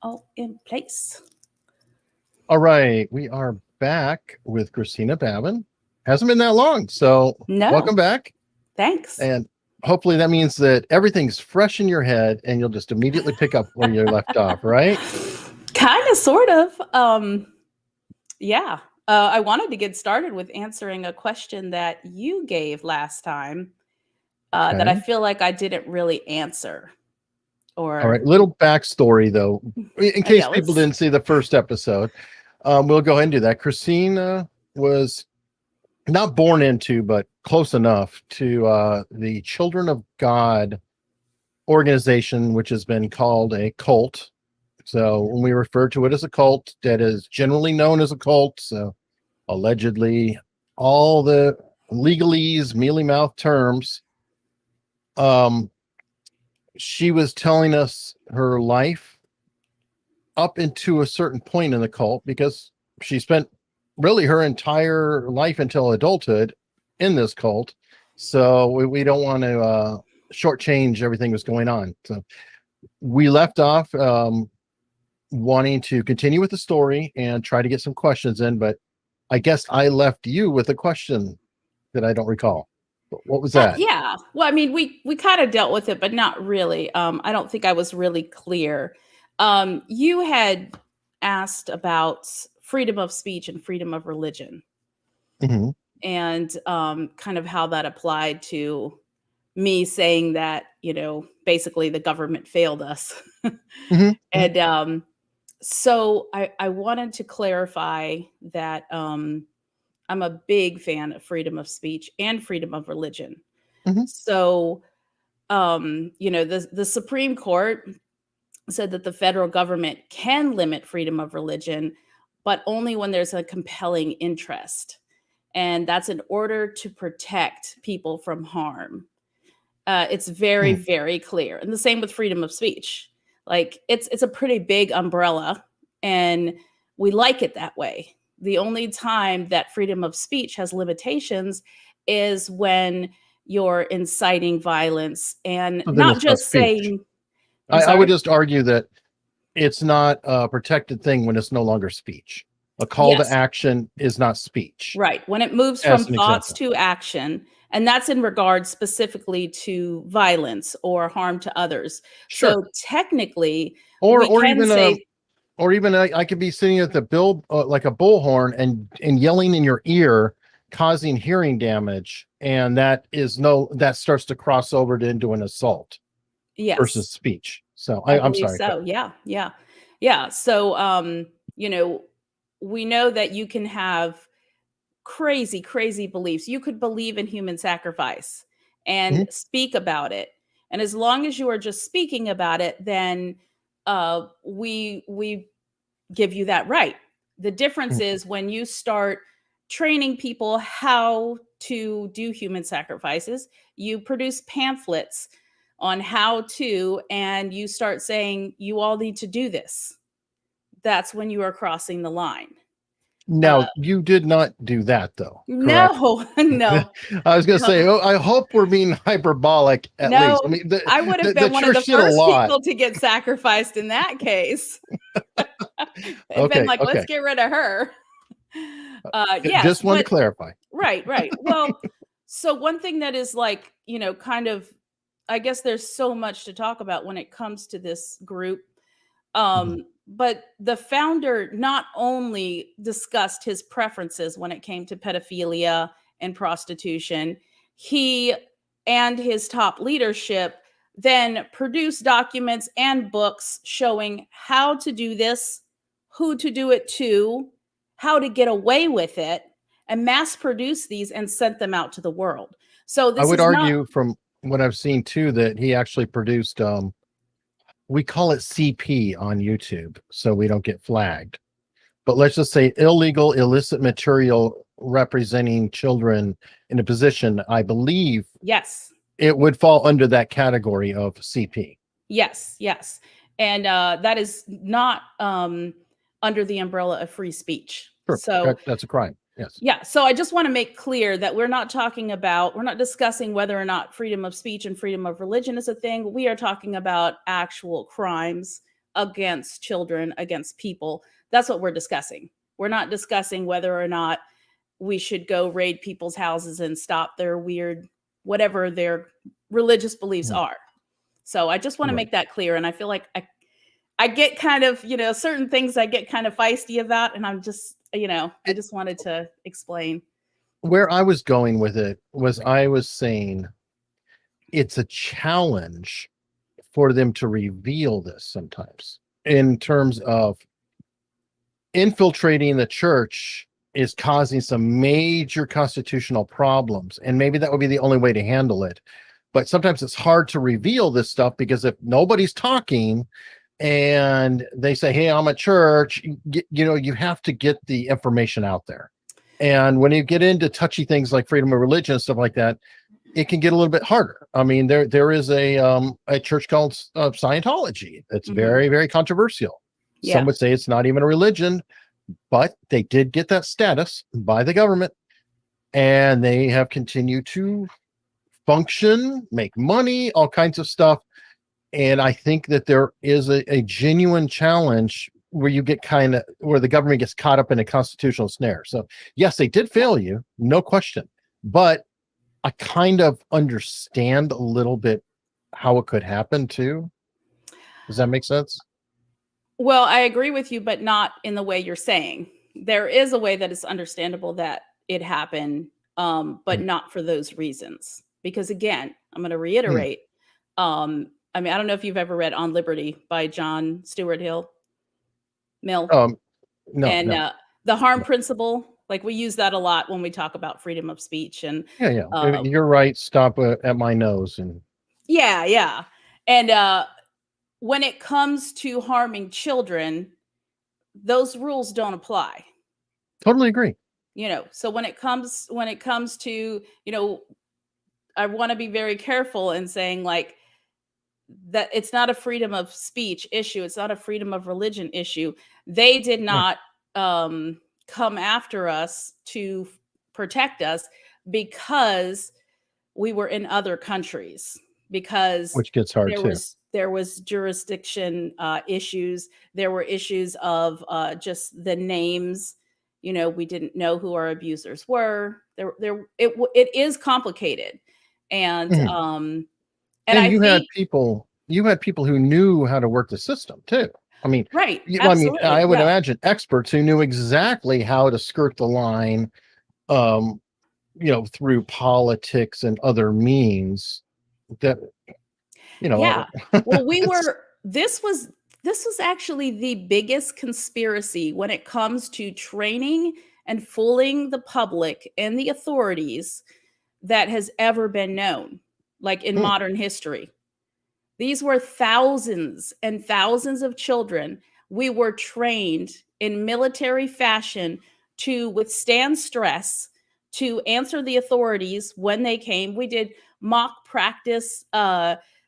All in place. All right, we are back with Christina Babin. Hasn't been that long, so welcome back. Thanks. And hopefully that means that everything's fresh in your head and you'll just immediately pick up where you left off, right? Kind of, sort of. Yeah. I wanted to get started with answering a question that you gave last time that I feel like I didn't really answer. All right, little backstory though, in case people didn't see the first episode. We'll go ahead and do that. Christina was not born into, but close enough to the Children of God organization, which has been called a cult. So when we refer to it as a cult, that is generally known as a cult. So allegedly, all the legalese, mealy mouth terms. She was telling us her life up into a certain point in the cult, because she spent really her entire life until adulthood in this cult. So we don't want to shortchange everything that's going on. So we left off wanting to continue with the story and try to get some questions in, but I guess I left you with a question that I don't recall. What was that? Yeah. Well, I mean, we kind of dealt with it, but not really. I don't think I was really clear. You had asked about freedom of speech and freedom of religion, and kind of how that applied to me saying that, basically the government failed us. And so I wanted to clarify that I'm a big fan of freedom of speech and freedom of religion. So, the Supreme Court said that the federal government can limit freedom of religion, but only when there's a compelling interest. And that's in order to protect people from harm. It's very, very clear. And the same with freedom of speech. Like it's a pretty big umbrella, and we like it that way. The only time that freedom of speech has limitations is when you're inciting violence and not just saying. I would just argue that it's not a protected thing when it's no longer speech. A call to action is not speech. Right. When it moves from thoughts to action, and that's in regard specifically to violence or harm to others. Sure. So technically, or even I could be sitting at the like a bullhorn and yelling in your ear, causing hearing damage, and that starts to cross over into an assault. Yes. Versus speech. So I'm sorry. So yeah. So we know that you can have crazy beliefs. You could believe in human sacrifice and speak about it. And as long as you are just speaking about it, then we give you that right. The difference is when you start training people how to do human sacrifices, you produce pamphlets on how to, and you start saying, you all need to do this. That's when you are crossing the line. Now, you did not do that, though. No. I was going to say, I hope we're being hyperbolic at least. I mean, I would have been one of the first people to get sacrificed in that case. Been like, let's get rid of her. Just wanted to clarify. Right. Well, so one thing that is like, kind of, I guess there's so much to talk about when it comes to this group. But the founder not only discussed his preferences when it came to pedophilia and prostitution, he and his top leadership then produced documents and books showing how to do this, who to do it to, how to get away with it, and mass produce these and sent them out to the world. So this I would argue from what I've seen too, that he actually produced, we call it CP on YouTube, so we don't get flagged. But let's just say illicit material representing children in a position, I believe. Yes. It would fall under that category of CP. Yes. And that is not under the umbrella of free speech. Perfect. So that's a crime. Yes. Yeah. So I just want to make clear that we're not discussing whether or not freedom of speech and freedom of religion is a thing. We are talking about actual crimes against children, against people. That's what we're discussing. We're not discussing whether or not we should go raid people's houses and stop their weird, whatever their religious beliefs are. So I just want to make that clear. And I feel like I get kind of, certain things I get kind of feisty about. And I'm just, I just wanted to explain. Where I was going with it was I was saying it's a challenge for them to reveal this sometimes, in terms of infiltrating the church is causing some major constitutional problems. And maybe that would be the only way to handle it. But sometimes it's hard to reveal this stuff, because if nobody's talking and they say, hey, I'm a church, you have to get the information out there. And when you get into touchy things like freedom of religion and stuff like that, it can get a little bit harder. I mean, there is a church called Scientology that's very, very controversial. Yeah. Some would say it's not even a religion, but they did get that status by the government, and they have continued to function, make money, all kinds of stuff. And I think that there is a genuine challenge where you get where the government gets caught up in a constitutional snare. So yes, they did fail you, no question, but I kind of understand a little bit how it could happen too. Does that make sense? Well, I agree with you, but not in the way you're saying. There is a way that it's understandable that it happened, but not for those reasons. Because again, I'm going to reiterate. I mean, I don't know if you've ever read On Liberty by John Stuart Mill. No. The harm principle, like we use that a lot when we talk about freedom of speech. And you're right. Stop at my nose. And yeah. And when it comes to harming children, those rules don't apply. Totally agree. So when it comes to, I want to be very careful in saying like that it's not a freedom of speech issue. It's not a freedom of religion issue. They did not come after us to protect us because we were in other countries, because which gets hard too. There was jurisdiction issues. There were issues of just the names. We didn't know who our abusers were. It is complicated, and you had people who knew how to work the system too. I mean, right? I would imagine experts who knew exactly how to skirt the line, through politics and other means. That well, this was actually the biggest conspiracy when it comes to training and fooling the public and the authorities that has ever been known, like in modern history. These were thousands and thousands of children. We were trained in military fashion to withstand stress, to answer the authorities when they came. We did mock practice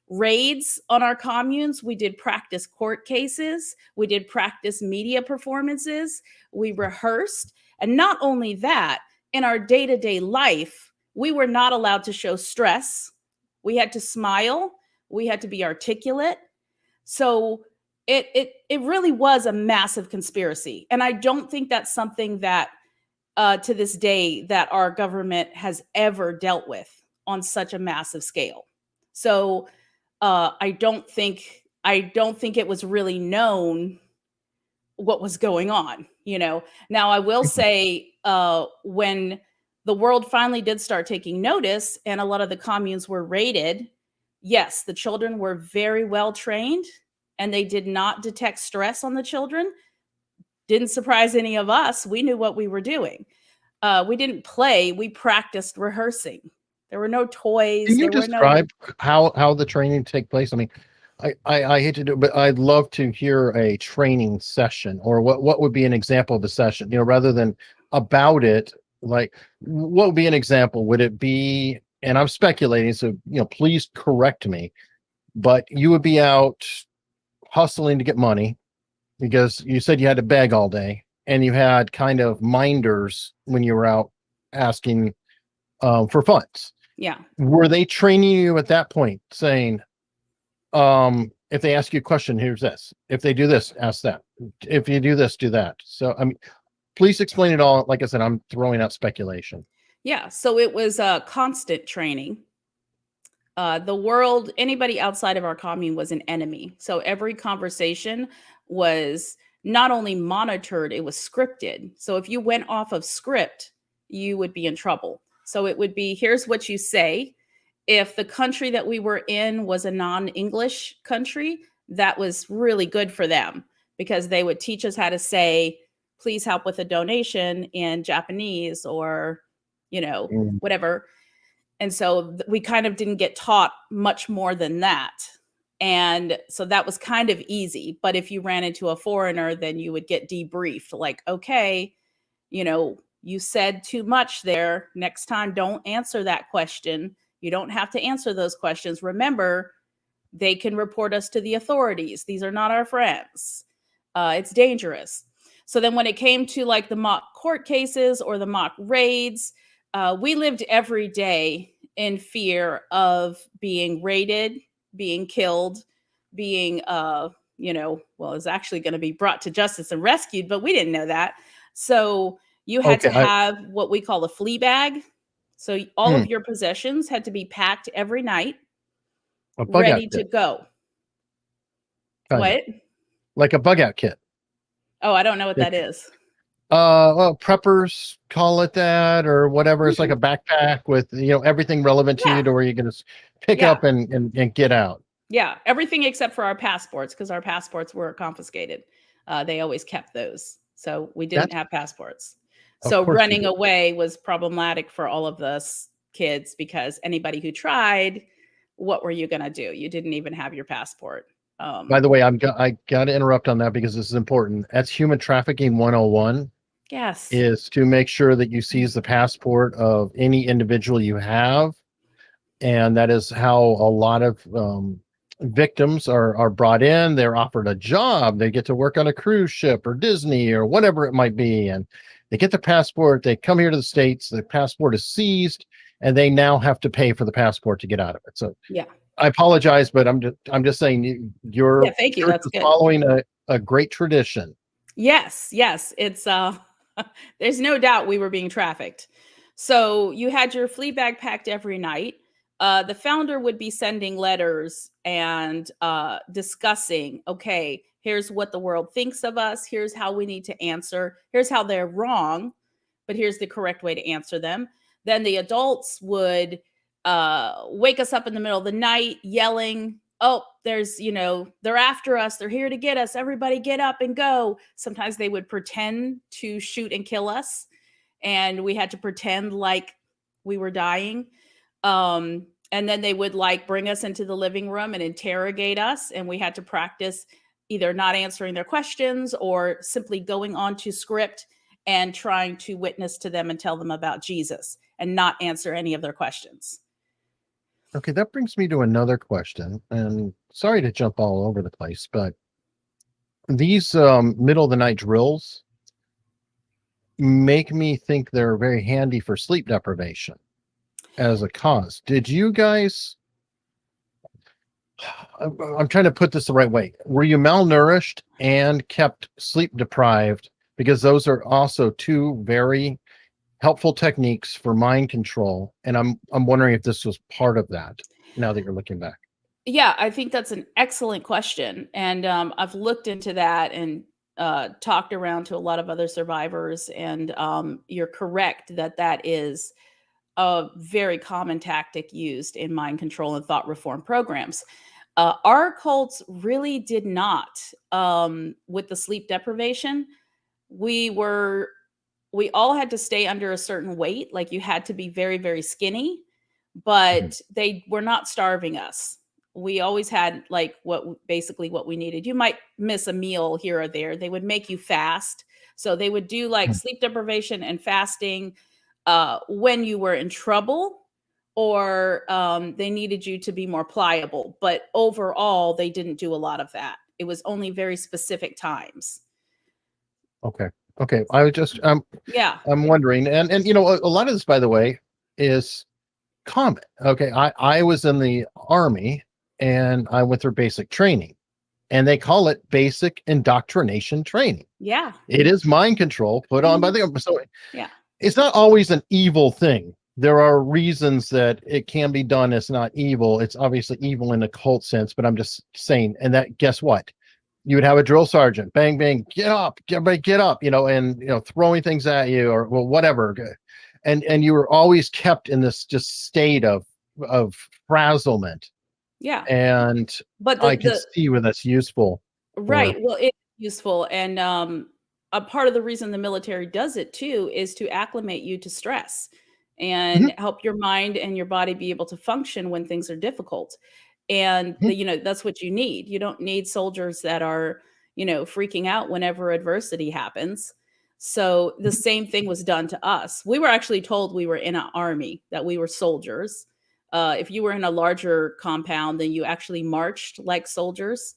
raids on our communes. We did practice court cases. We did practice media performances. We rehearsed. And not only that, in our day-to-day life, we were not allowed to show stress. We had to smile. We had to be articulate. So it really was a massive conspiracy. And I don't think that's something that to this day that our government has ever dealt with on such a massive scale. So I don't think it was really known what was going on. Now I will say when the world finally did start taking notice and a lot of the communes were raided, yes, the children were very well trained and they did not detect stress on the children. Didn't surprise any of us. We knew what we were doing. We didn't play. We practiced rehearsing. There were no toys. Can you describe how the training take place? I mean, I hate to do it, but I'd love to hear a training session, or what would be an example of a session, rather than about it. Like, what would be an example? Would it be, and I'm speculating, so, please correct me, but you would be out hustling to get money because you said you had to beg all day, and you had kind of minders when you were out asking for funds. Yeah. Were they training you at that point saying, if they ask you a question, here's this. If they do this, ask that. If you do this, do that. So, I mean, please explain it all. Like I said, I'm throwing out speculation. Yeah, so it was constant training. The world, anybody outside of our commune was an enemy. So every conversation was not only monitored, it was scripted. So if you went off of script, you would be in trouble. So it would be, here's what you say. If the country that we were in was a non-English country, that was really good for them because they would teach us how to say, please help with a donation in Japanese or, Mm. whatever. And so we kind of didn't get taught much more than that. And so that was kind of easy. But if you ran into a foreigner, then you would get debriefed like, okay, you said too much there. Next time, don't answer that question. You don't have to answer those questions. Remember, they can report us to the authorities. These are not our friends. It's dangerous. So then when it came to like the mock court cases or the mock raids, we lived every day in fear of being raided, being killed, being, it's actually going to be brought to justice and rescued, but we didn't know that. So you had Okay. to have what we call a flea bag. So all of your possessions had to be packed every night, A bug out ready to kit, go. kind of What? like a bug out kit. Oh, I don't know what that is. Well, preppers call it that or whatever. It's like a backpack with, everything relevant to you Yeah. to where you can just pick Yeah. up and get out. Yeah, everything except for our passports, because our passports were confiscated. They always kept those. So we didn't That's, have passports. of So course you running do. away was problematic for all of us kids because anybody who tried, what were you going to do? You didn't even have your passport. By the way, I got to interrupt on that because this is important. That's human trafficking 101 Yes. is to make sure that you seize the passport of any individual you have. And that is how a lot of victims are brought in. They're offered a job. They get to work on a cruise ship or Disney or whatever it might be. And they get the passport. They come here to the States. The passport is seized and they now have to pay for the passport to get out of it. So Yeah. I apologize, but I'm just saying your Yeah. Thank you. church That's is good. following a great tradition. Yes, yes, it's there's no doubt we were being trafficked. So you had your flea bag packed every night. The founder would be sending letters and discussing, okay, here's what the world thinks of us, here's how we need to answer, here's how they're wrong, but here's the correct way to answer them. Then the adults would wake us up in the middle of the night yelling, oh, they're after us. They're here to get us. Everybody get up and go. Sometimes they would pretend to shoot and kill us. And we had to pretend like we were dying. And then they would like bring us into the living room and interrogate us. And we had to practice either not answering their questions or simply going on to script and trying to witness to them and tell them about Jesus and not answer any of their questions. Okay, that brings me to another question. And sorry to jump all over the place, but these middle of the night drills make me think they're very handy for sleep deprivation as a cause. Did you guys, I'm trying to put this the right way. Were you malnourished and kept sleep deprived? Because those are also two very helpful techniques for mind control. And I'm wondering if this was part of that now that you're looking back. Yeah, I think that's an excellent question. And I've looked into that and talked around to a lot of other survivors. And you're correct that that is a very common tactic used in mind control and thought reform programs. Our cults really did not. With the sleep deprivation, we all had to stay under a certain weight. Like you had to be very, very skinny, but they were not starving us. We always had like basically what we needed. You might miss a meal here or there. They would make you fast. So they would do like sleep deprivation and fasting when you were in trouble or they needed you to be more pliable. But overall, they didn't do a lot of that. It was only very specific times. Okay. Okay. I was just Yeah. I'm wondering, and a lot of this, by the way, is common. Okay. I was in the Army and I went through basic training. and they call it basic indoctrination training. Yeah. It is mind control put on by the government. So Yeah. it's not always an evil thing. There are reasons that it can be done. It's not evil. It's obviously evil in a cult sense, but I'm just saying. And that, guess what? You would have a drill sergeant, bang, bang, get up, everybody get up, and throwing things at you or whatever. And you were always kept in this just state of frazzlement. Yeah. And But I can see where that's useful. right. Well, it's useful. And a part of the reason the military does it too is to acclimate you to stress and Mhm, help your mind and your body be able to function when things are difficult. And mhm. that's what you need. You don't need soldiers that are, freaking out whenever adversity happens. So the same thing was done to us. We were actually told we were in an army, that we were soldiers. If you were in a larger compound, then you actually marched like soldiers.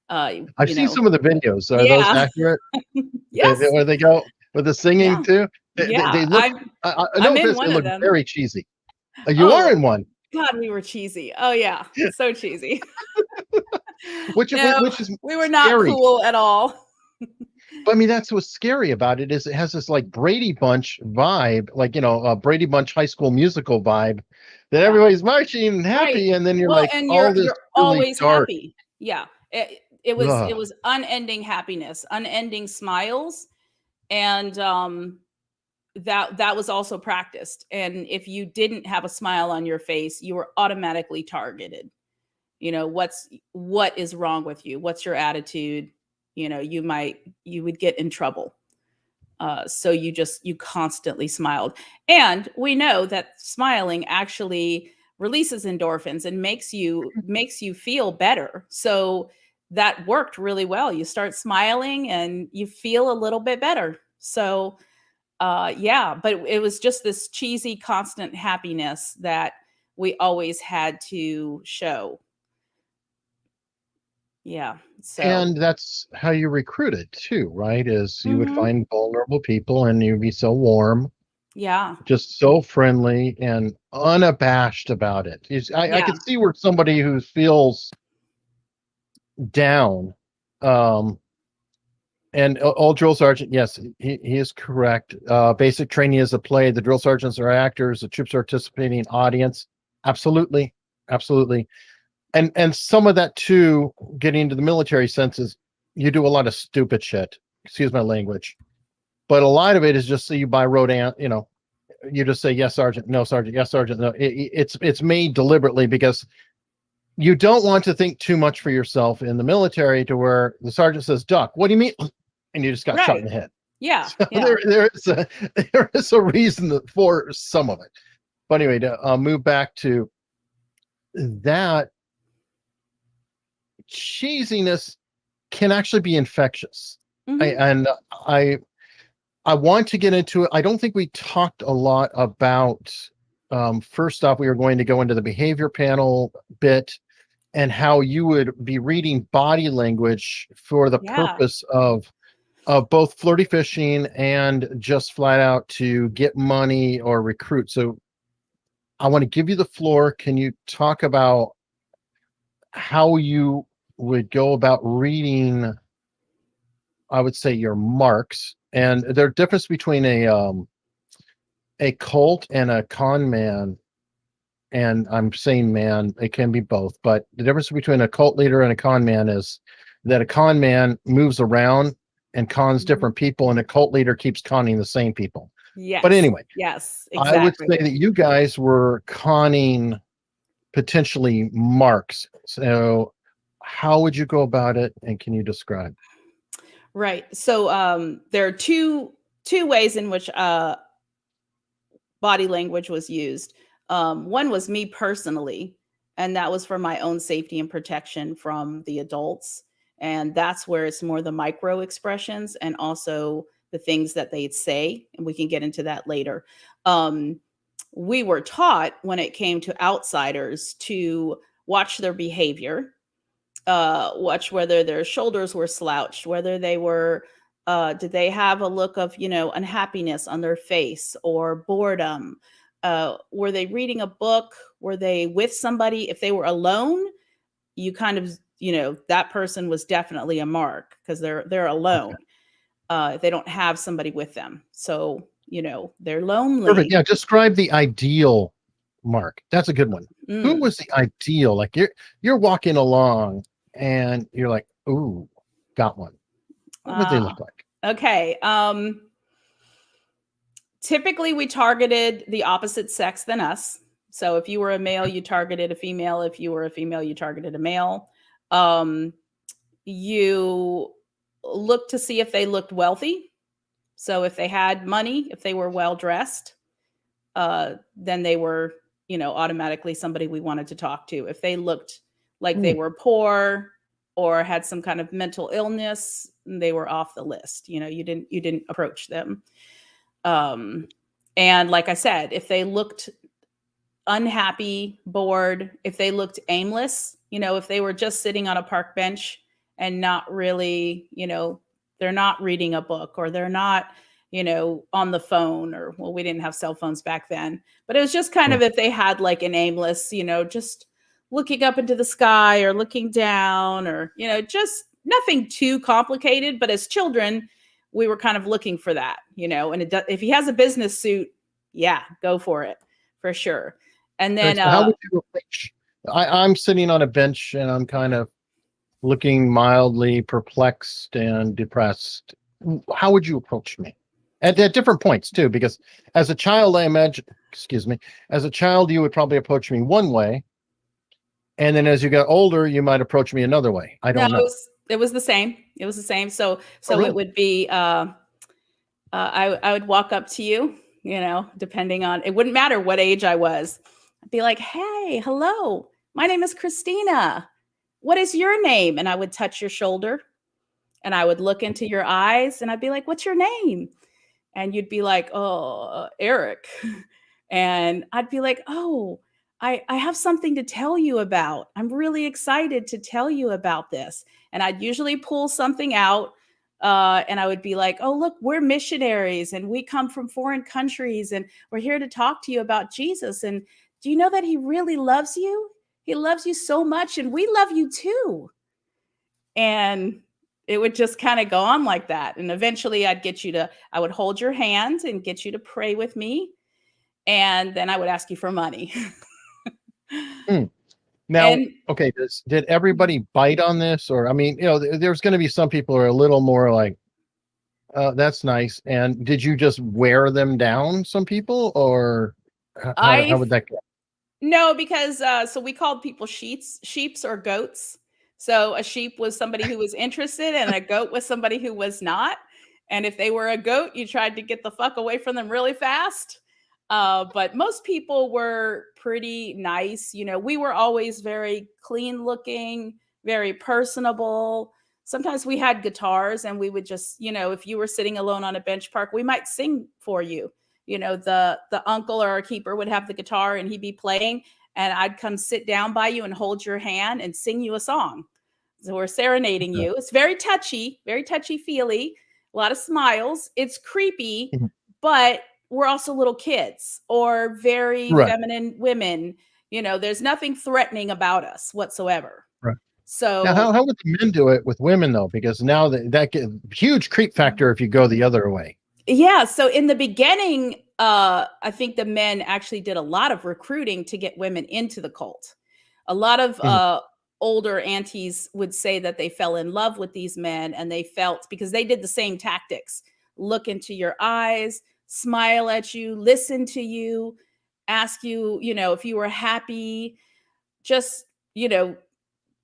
Uh, I've you seen know, some of the videos. Are those yeah, accurate? yes, Where they go with the singing yeah, too? They yeah. look. I'm No I'm in offense, they one of look them. very cheesy. You are Oh in one, God, we were cheesy. Oh yeah, so cheesy. No, which is we were not scary. cool at all. But I mean, that's what's scary about it is it has this like Brady Bunch vibe, like a Brady Bunch High School Musical vibe, that Yeah. everybody's marching and Right. happy, and then you're Well, like and all this you're really always dark. happy. Yeah. It was unending happiness, unending smiles, and that was also practiced. And if you didn't have a smile on your face, you were automatically targeted. What is wrong with you? What's your attitude? You would get in trouble. So you constantly smiled. And we know that smiling actually releases endorphins and makes you feel better. So that worked really well. You start smiling and you feel a little bit better. So yeah, but it was just this cheesy constant happiness that we always had to show. Yeah. So And that's how you recruited too, right? Is you would mhm. find vulnerable people and you'd be so warm, Yeah. just so friendly and unabashed about it. I Yeah. could see where somebody who feels down, um, and old drill sergeant, yes, he is correct. Basic training is a play. The drill sergeants are actors. The troops are participating audience. Absolutely, absolutely. And some of that too, getting into the military senses, you do a lot of stupid shit. Excuse my language, but a lot of it is just so you buy road you just say yes sergeant, no sergeant, yes sergeant, no. It's made deliberately because you don't want to think too much for yourself in the military to where the sergeant says duck, what do you mean, and you just got shot in Right. the head. Yeah. So Yeah. there is a reason for some of it. But anyway, to move back to that, cheesiness can actually be infectious. I, Mhm. and I I want to get into it. I don't think we talked a lot about. First off, we were going to go into the behavior panel bit and how you would be reading body language for the Yeah. purpose of both flirty fishing and just flat out to get money or recruit. So I want to give you the floor. Can you talk about how you would go about reading, I would say, your marks, and there's difference between a cult and a con man. And I'm saying man, it can be both, but the difference between a cult leader and a con man is that a con man moves around and cons Mhm. different people, and a cult leader keeps conning the same people. But Yes. anyway, Yes, I would exactly. say that you guys were conning potentially marks. So how would you go about it, and can you describe? Right. So there are two ways in which body language was used. One was me personally, and that was for my own safety and protection from the adults. And that's where it's more the micro expressions and also the things that they'd say. And we can get into that later. Um, we were taught when it came to outsiders to watch their behavior, watch whether their shoulders were slouched, whether they were did they have a look of unhappiness on their face or boredom, were they reading a book, were they with somebody, if they were alone, you kind of that person was definitely a mark because they're alone. They don't have somebody with them. So, they're lonely. Perfect. Yeah. Describe the ideal mark. That's a good one. Who was the ideal? Like you're walking along and you're like, ooh, got one. What would they look like? Okay. Typically we targeted the opposite sex than us. So if you were a male, you targeted a female. If you were a female, you targeted a male. You looked to see if they looked wealthy. So if they had money, if they were well dressed, then they were, automatically somebody we wanted to talk to. If they looked like they were poor or had some kind of mental illness, they were off the list. You didn't approach them. And like I said, if they looked unhappy, bored, if they looked aimless, if they were just sitting on a park bench and not really, they're not reading a book or they're not, on the phone or, well, we didn't have cell phones back then, but it was just kind of if they had like an aimless, just looking up into the sky or looking down or, just nothing too complicated. But as children, we were kind of looking for that, and if he has a business suit, yeah, go for it for sure. And then so how would you approach? I'm sitting on a bench and I'm kind of looking mildly perplexed and depressed. How would you approach me? At different points too, because as a child, I imagine, as a child, you would probably approach me one way. And then as you got older, you might approach me another way. I don't know. It was the same. It was the same. So really? It would be, I would walk up to you, depending on, it wouldn't matter what age I was. I'd be like, hey, hello, my name is Christina. What is your name? And I would touch your shoulder and I would look into your eyes and I'd be like, what's your name? And you'd be like, oh, Eric. And I'd be like, oh, I have something to tell you about. I'm really excited to tell you about this. And I'd usually pull something out and I would be like, oh, look, we're missionaries and we come from foreign countries and we're here to talk to you about Jesus. And do you know that he really loves you? He loves you so much and we love you too. And it would just kind of go on like that. And eventually I would hold your hand and get you to pray with me. And then I would ask you for money. Now, okay, did everybody bite on this? Or, I mean, there's going to be some people who are a little more like, that's nice. And did you just wear them down, some people, or how would that go? No, because so we called people sheeps or goats. So a sheep was somebody who was interested and a goat was somebody who was not. And if they were a goat, you tried to get the fuck away from them really fast. But most people were pretty nice. We were always very clean looking, very personable. Sometimes we had guitars and we would just, if you were sitting alone on a bench park, we might sing for you. The uncle or our keeper would have the guitar and he'd be playing and I'd come sit down by you and hold your hand and sing you a song. So we're serenading you. It's very touchy feely, a lot of smiles. It's creepy, but we're also little kids or very feminine women. There's nothing threatening about us whatsoever. Right. So now, how would the men do it with women though? Because now that huge creep factor if you go the other way. Yeah. So in the beginning, I think the men actually did a lot of recruiting to get women into the cult. A lot of older aunties would say that they fell in love with these men and they felt because they did the same tactics. Look into your eyes, smile at you, listen to you, ask you, if you were happy, just,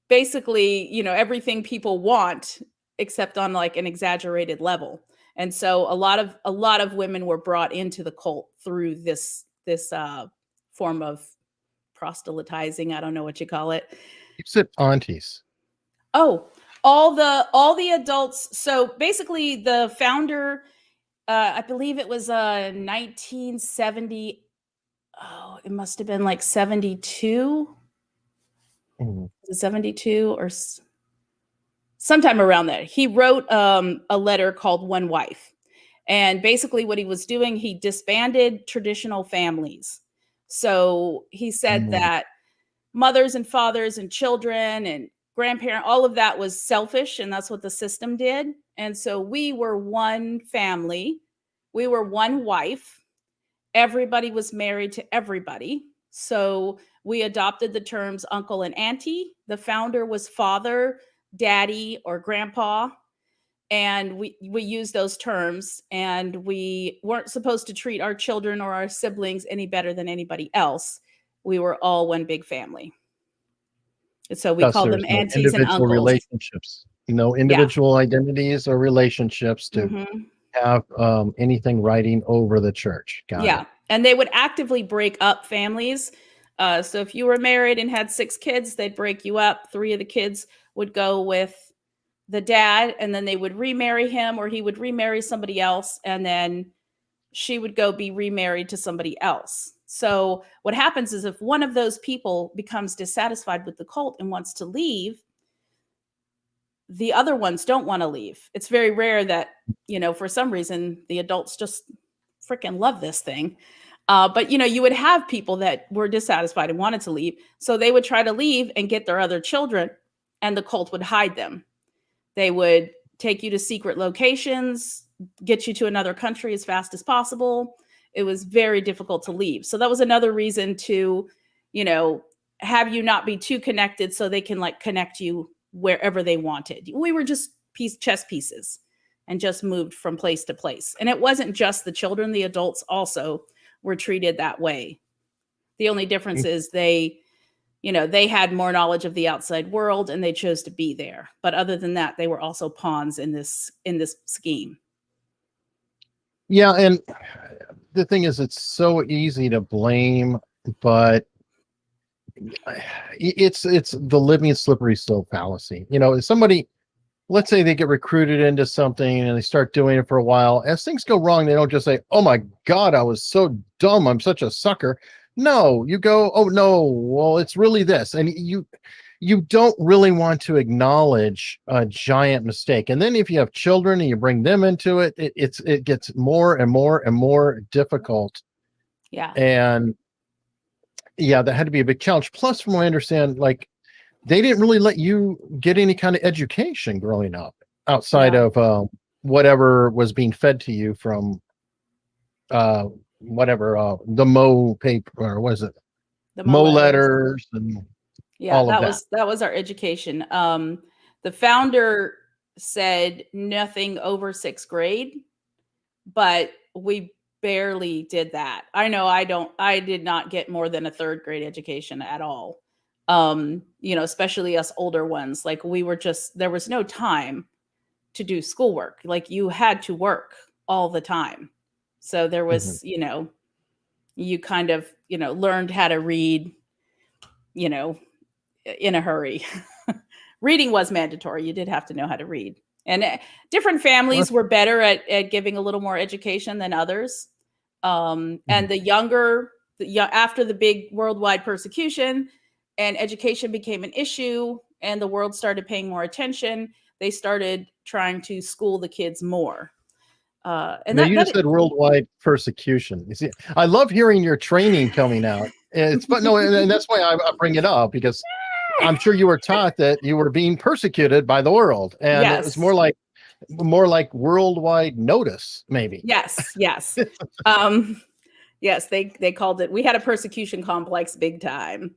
basically, everything people want, except on like an exaggerated level. And so a lot of women were brought into the cult through this form of proselytizing. I don't know what you call it. You said aunties. Oh, all the adults. So basically the founder, I believe it was 1970. Oh, it must have been like 72. 72 or sometime around there. He wrote a letter called One Wife. And basically what he was doing, he disbanded traditional families. So he said that mothers and fathers and children and grandparent, all of that was selfish, and that's what the system did. And so we were one family, we were one wife, everybody was married to everybody. So we adopted the terms uncle and auntie. The founder was father, daddy, or grandpa. And we use those terms, and we weren't supposed to treat our children or our siblings any better than anybody else. We were all one big family. And so we Thus, called them there's no aunties and individual uncles. relationships, no Yeah. individual identities or relationships to Mhm. have anything riding over the church. Got Yeah. it. And they would actively break up families. So if you were married and had 6 kids, they'd break you up. 3 of the kids would go with the dad, and then they would remarry him, or he would remarry somebody else, and then she would go be remarried to somebody else. So what happens is, if one of those people becomes dissatisfied with the cult and wants to leave, the other ones don't want to leave. It's very rare that, for some reason, the adults just freaking love this thing. But you would have people that were dissatisfied and wanted to leave. So they would try to leave and get their other children, and the cult would hide them. They would take you to secret locations, get you to another country as fast as possible. It was very difficult to leave. So that was another reason to, have you not be too connected, so they can connect you wherever they wanted. We were just chess pieces and just moved from place to place. And it wasn't just the children, the adults also were treated that way. The only difference is they had more knowledge of the outside world, and they chose to be there. But other than that, they were also pawns in this scheme. Yeah, and the thing is, it's so easy to blame, but it's the living slippery slope fallacy. Somebody, let's say they get recruited into something and they start doing it for a while. As things go wrong, they don't just say, "Oh my God, I was so dumb. I'm such a sucker." No, you go, "Oh no, well, it's really this." And you don't really want to acknowledge a giant mistake. And then if you have children and you bring them into it, it gets more and more and more difficult. Yeah. And yeah, that had to be a big challenge. Plus, from what I understand, they didn't really let you get any kind of education growing up outside of whatever was being fed to you from the Mo paper, or was it The Mo letters and all of that. That was our education. The founder said nothing over 6th grade, but we barely did that. I know I did not get more than a 3rd grade education at all. Especially us older ones. There was no time to do schoolwork. You had to work all the time. So there was, you kind of, learned how to read, in a hurry. Reading was mandatory. You did have to know how to read. And different families were better at giving a little more education than others. And the younger, after the big worldwide persecution and education became an issue and the world started paying more attention, they started trying to school the kids more. And you just said worldwide persecution. You see, I love hearing your training coming out. And that's why I bring it up, because I'm sure you were taught that you were being persecuted by the world, and it was more like worldwide notice, maybe. Yes. Yes, they called it. We had a persecution complex big time.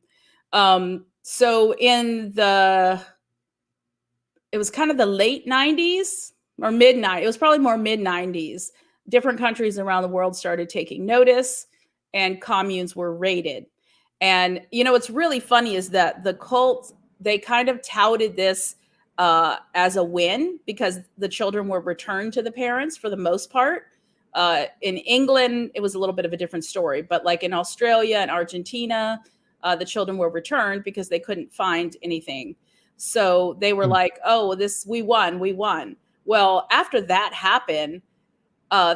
So it was kind of the late 90s or it was probably more mid 90s. Different countries around the world started taking notice, and communes were raided. And, what's really funny is that the cult, they kind of touted this as a win, because the children were returned to the parents for the most part. In England, it was a little bit of a different story, but in Australia and Argentina, the children were returned because they couldn't find anything. So they were like, "Oh, we won. Well, after that happened,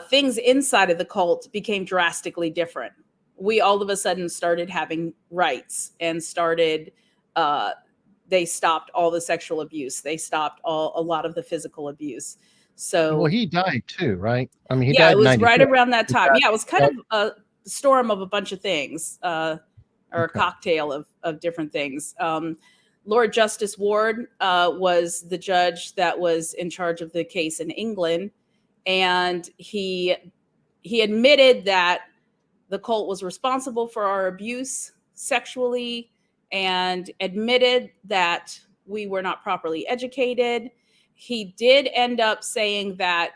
things inside of the cult became drastically different. We all of a sudden started having rights and they stopped all the sexual abuse. They stopped a lot of the physical abuse. So, well, he died too, right? I mean, he yeah, died it was right 94. around that time. Yeah, it was kind of a storm of a bunch of things, or a cocktail of different things. Lord Justice Ward was the judge that was in charge of the case in England, and he admitted that the cult was responsible for our abuse sexually, and admitted that we were not properly educated. He did end up saying that,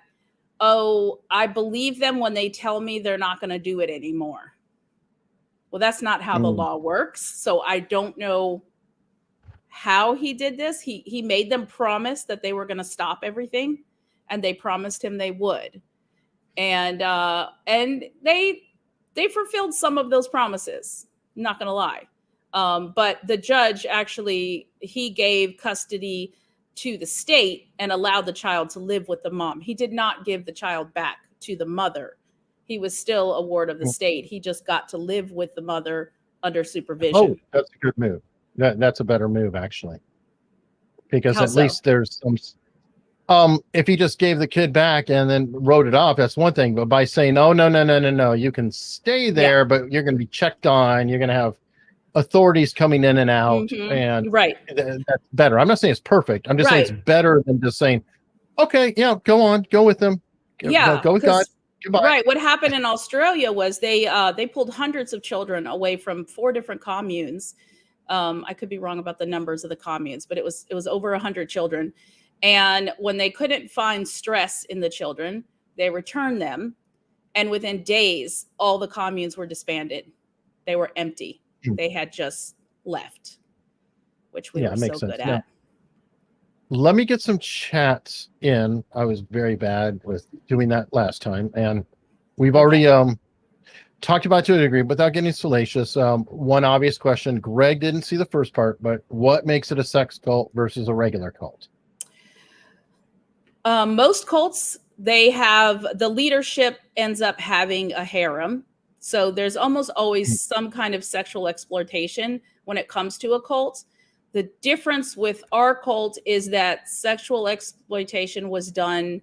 oh, I believe them when they tell me they're not going to do it anymore. Well, that's not how the law works. So I don't know how he did this. He made them promise that they were going to stop everything, and they promised him they would. And they fulfilled some of those promises, not going to lie. But the judge actually, he gave custody to the state and allowed the child to live with the mom. He did not give the child back to the mother. He was still a ward of the state. He just got to live with the mother under supervision. Oh, that's a good move. That's a better move, actually, because How at so? least there's some. If he just gave the kid back and then wrote it off, that's one thing. But by saying, "Oh, no, you can stay there, but you're going to be checked on. You're going to have authorities coming in and out, and right, that's better." I'm not saying it's perfect. I'm just saying right, it's better than just saying, "Okay, yeah, go on, go with them. yeah, Go with God. Goodbye." Right. What happened in Australia was they pulled hundreds of children away from 4 different communes. I could be wrong about the numbers of the communes, but it was over 100 children. And when they couldn't find stress in the children, they returned them. And within days, all the communes were disbanded. They were empty. They had just left, which we were so good at. Let me get some chats in. I was very bad with doing that last time, and we've already talked about it to a degree without getting salacious. One obvious question: Greg didn't see the first part, but what makes it a sex cult versus a regular cult? Most cults, they have the leadership ends up having a harem. So there's almost always some kind of sexual exploitation when it comes to a cult. The difference with our cult is that sexual exploitation was done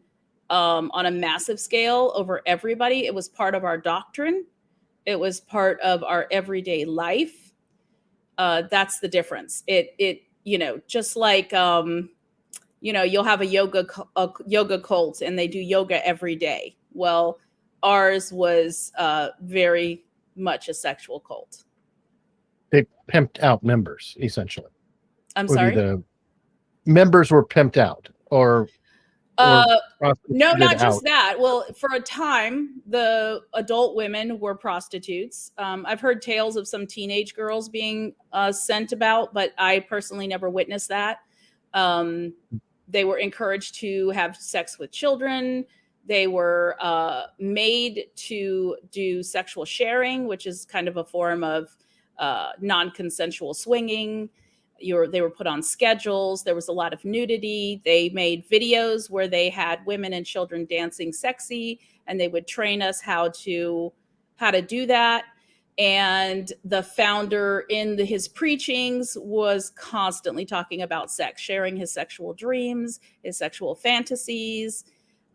on a massive scale over everybody. It was part of our doctrine. It was part of our everyday life. That's the difference. It just like you'll have a yoga cult and they do yoga every day. Well, ours was very much a sexual cult. They pimped out members, essentially. I'm sorry? The members were pimped out, or no, not just that. Well, for a time, the adult women were prostitutes. I've heard tales of some teenage girls being sent about, but I personally never witnessed that. They were encouraged to have sex with children. They were made to do sexual sharing, which is kind of a form of non-consensual swinging. They were put on schedules. There was a lot of nudity. They made videos where they had women and children dancing sexy, and they would train us how to do that. And the founder in his preachings was constantly talking about sex, sharing his sexual dreams, his sexual fantasies.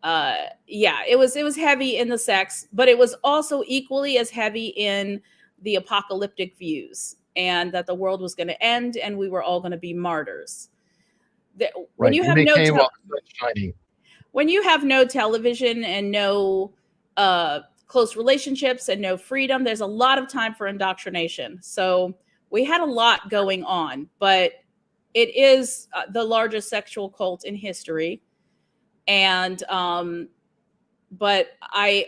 It was heavy in the sex, but it was also equally as heavy in the apocalyptic views, and that the world was going to end and we were all going to be martyrs. When you have no television and no close relationships and no freedom, there's a lot of time for indoctrination. So we had a lot going on, but it is the largest sexual cult in history. And but I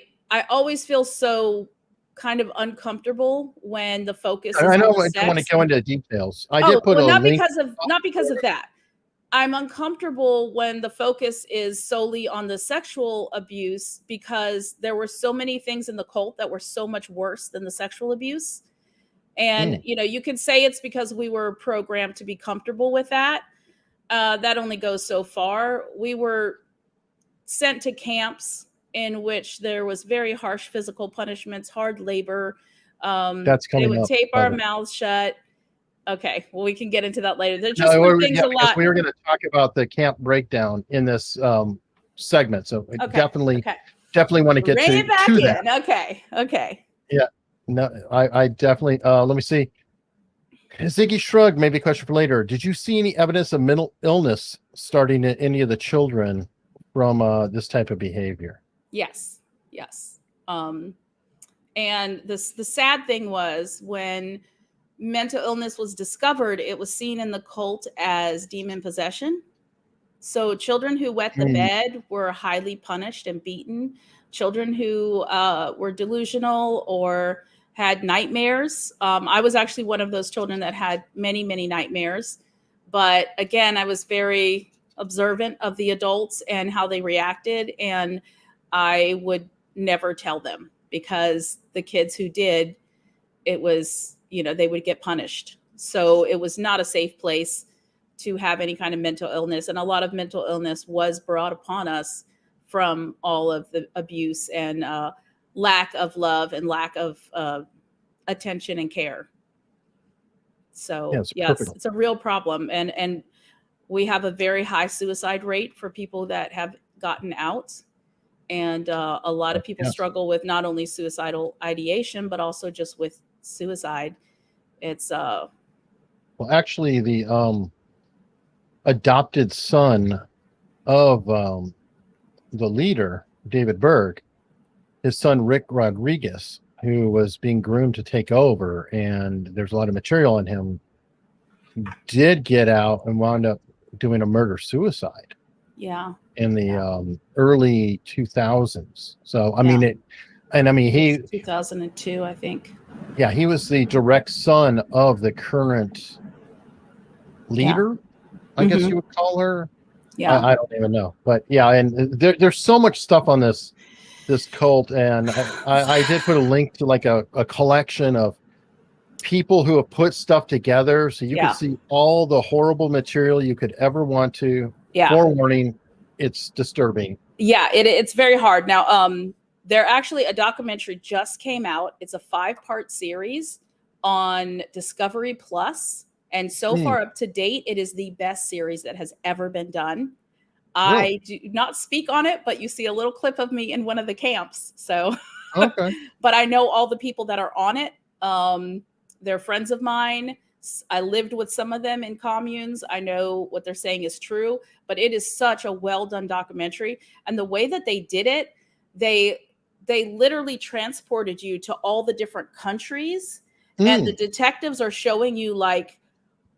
always feel so kind of uncomfortable when the focus is I know on I sex. don't want to go into details. I did put a not link. Not because of that. I'm uncomfortable when the focus is solely on the sexual abuse, because there were so many things in the cult that were so much worse than the sexual abuse. And, you could say it's because we were programmed to be comfortable with that. That only goes so far. We were sent to camps in which there was very harsh physical punishments, hard labor. That's coming They would up, tape our mouths shut. Okay, well, we can get into that later. There's just things a lot. We were going to talk about the camp breakdown in this segment, so definitely want to get to that. Okay. Yeah, no, I definitely. Let me see. Ziggy shrugged, maybe a question for later. Did you see any evidence of mental illness starting in any of the children from this type of behavior? Yes. Yes. And the sad thing was when mental illness was discovered, it was seen in the cult as demon possession. So children who wet the bed were highly punished and beaten. Children who were delusional or had nightmares. I was actually one of those children that had many, many nightmares. But again, I was very observant of the adults and how they reacted. And I would never tell them because the kids who did, it was, they would get punished. So it was not a safe place to have any kind of mental illness. And a lot of mental illness was brought upon us from all of the abuse and lack of love and lack of attention and care. So yes, it's a real problem. And we have a very high suicide rate for people that have gotten out. And a lot of people struggle with not only suicidal ideation, but also just with suicide. It's well, actually, the adopted son of the leader, David Berg, his son Rick Rodriguez, who was being groomed to take over, and there's a lot of material on him, did get out and wound up doing a murder suicide. Yeah. In the early 2000s. So I mean he 2002, I think. Yeah, he was the direct son of the current leader, I guess you would call her. Yeah. I don't even know. But yeah, and there's so much stuff on this cult, and I did put a link to like a collection of people who have put stuff together so you can see all the horrible material you could ever want to. Forewarning, it's disturbing. Yeah, it's very hard. Now, there actually a documentary just came out. It's a 5-part series on Discovery Plus, and so far up to date, it is the best series that has ever been done. I do not speak on it, but you see a little clip of me in one of the camps. So, okay. But I know all the people that are on it. They're friends of mine. I lived with some of them in communes. I know what they're saying is true, but it is such a well done documentary. And the way that they did it, they literally transported you to all the different countries, and the detectives are showing you like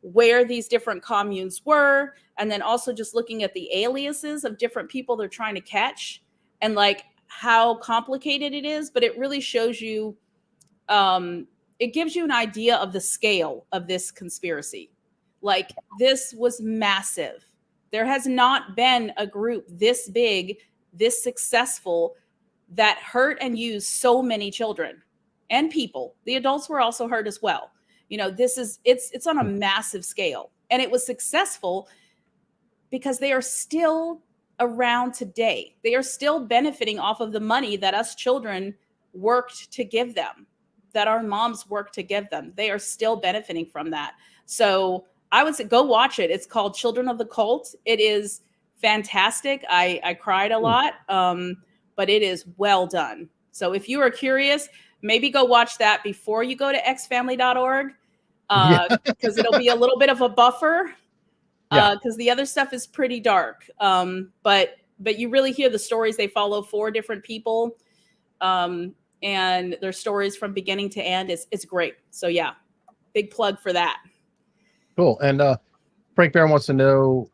where these different communes were, and then also just looking at the aliases of different people they're trying to catch and like how complicated it is. But it really shows you, it gives you an idea of the scale of this conspiracy. Like, this was massive. There has not been a group this big, this successful, that hurt and used so many children and people. The adults were also hurt as well. It's on a massive scale, and it was successful because they are still around today. They are still benefiting off of the money that us children worked to give them, that our moms worked to give them. They are still benefiting from that. So I would say go watch it. It's called Children of the Cult. It is fantastic. I cried a lot, but it is well done. So if you are curious, maybe go watch that before you go to xfamily.org, because it'll be a little bit of a buffer, because the other stuff is pretty dark. But you really hear the stories. They follow 4 different people, and their stories from beginning to end. It's great. So yeah, big plug for that. Cool. And Frank Barron wants to know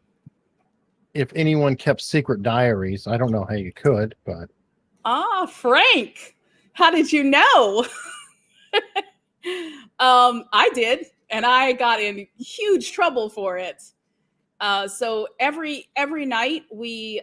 if anyone kept secret diaries. I don't know how you could, but Frank, how did you know? I did, and I got in huge trouble for it. So every night we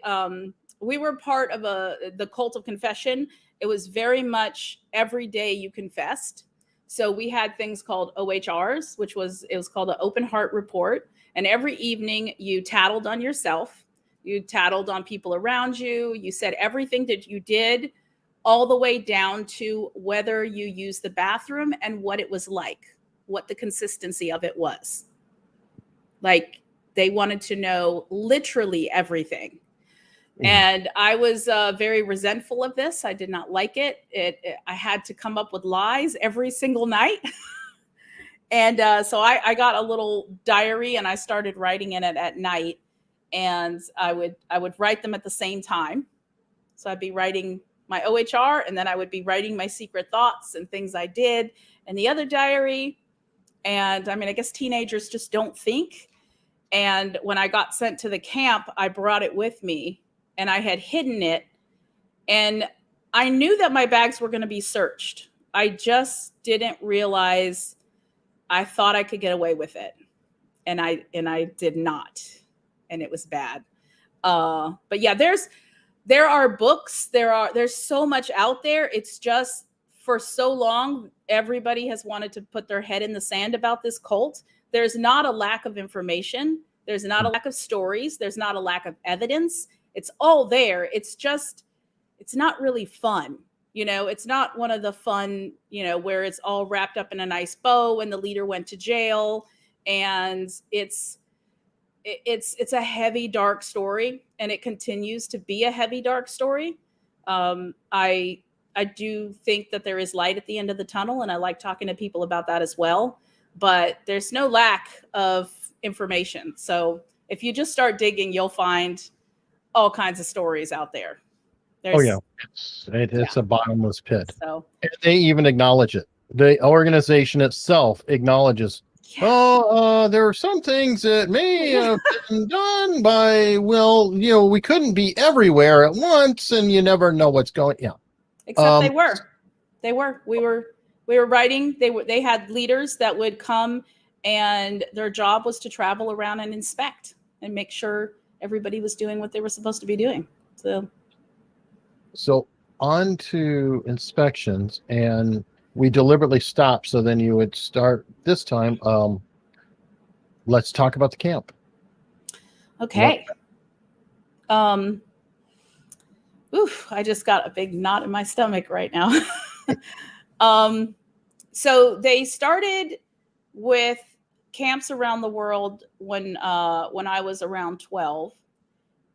were part of the cult of confession. It was very much every day you confessed. So we had things called OHRs, it was called an open heart report. And every evening you tattled on yourself. You tattled on people around you. You said everything that you did, all the way down to whether you used the bathroom and what it was like, what the consistency of it was. Like, they wanted to know literally everything. And I was very resentful of this. I did not like it. I had to come up with lies every single night. And so I got a little diary and I started writing in it at night. And I would write them at the same time. So I'd be writing my OHR, and then I would be writing my secret thoughts and things I did in the other diary. And I mean, I guess teenagers just don't think. And when I got sent to the camp, I brought it with me and I had hidden it. And I knew that my bags were going to be searched. I just didn't realize. I thought I could get away with it. And I did not. And it was bad. But yeah, there are books, there's so much out there. It's just, for so long everybody has wanted to put their head in the sand about this cult. There's not a lack of information, there's not a lack of stories, there's not a lack of evidence. It's all there. It's just, it's not really fun. It's not one of the fun, where it's all wrapped up in a nice bow and the leader went to jail. And it's a heavy, dark story, and it continues to be a heavy, dark story. I do think that there is light at the end of the tunnel, and I like talking to people about that as well. But there's no lack of information. So if you just start digging, you'll find all kinds of stories out there. Oh yeah, it's a bottomless pit. So they even acknowledge it. The organization itself acknowledges. Yeah. There are some things that may have been done by, we couldn't be everywhere at once, and you never know what's going. Yeah, except they were. We were writing. They had leaders that would come, and their job was to travel around and inspect and make sure everybody was doing what they were supposed to be doing. So on to inspections, and we deliberately stopped so then you would start this time. Let's talk about the camp. Okay. I just got a big knot in my stomach right now. So they started with camps around the world when I was around 12.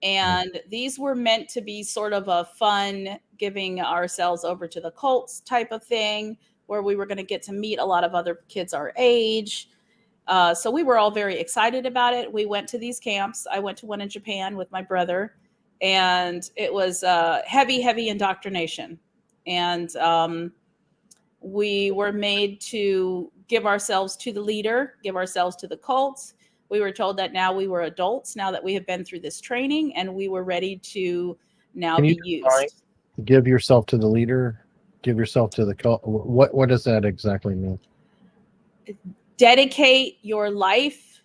And these were meant to be sort of a fun, giving ourselves over to the cults type of thing, where we were going to get to meet a lot of other kids our age. So we were all very excited about it. We went to these camps. I went to one in Japan with my brother, and it was heavy indoctrination. And we were made to give ourselves to the leader, give ourselves to the cults. We were told that now we were adults, now that we have been through this training, and we were ready to now be used. Give yourself to the leader, give yourself to the cult. What does that exactly mean? Dedicate your life,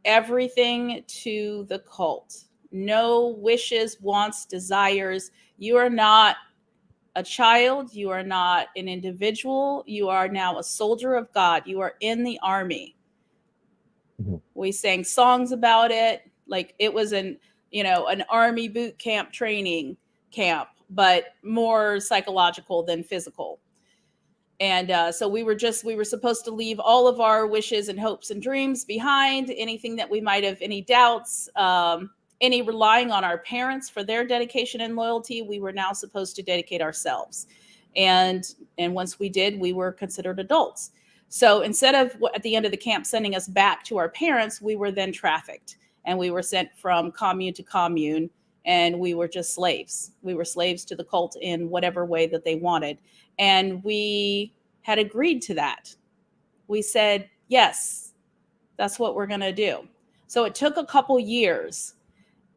everything, to the cult. No wishes, wants, desires. You are not a child. You are not an individual. You are now a soldier of God. You are in the army. We sang songs about it. Like it was an army boot camp training camp, but more psychological than physical. And so we were supposed to leave all of our wishes and hopes and dreams behind, anything that we might have, any doubts, any relying on our parents for their dedication and loyalty. We were now supposed to dedicate ourselves. And once we did, we were considered adults. So instead of at the end of the camp sending us back to our parents, we were then trafficked, and we were sent from commune to commune, and we were just slaves. We were slaves to the cult in whatever way that they wanted. And we had agreed to that. We said, yes, that's what we're going to do. So it took a couple years,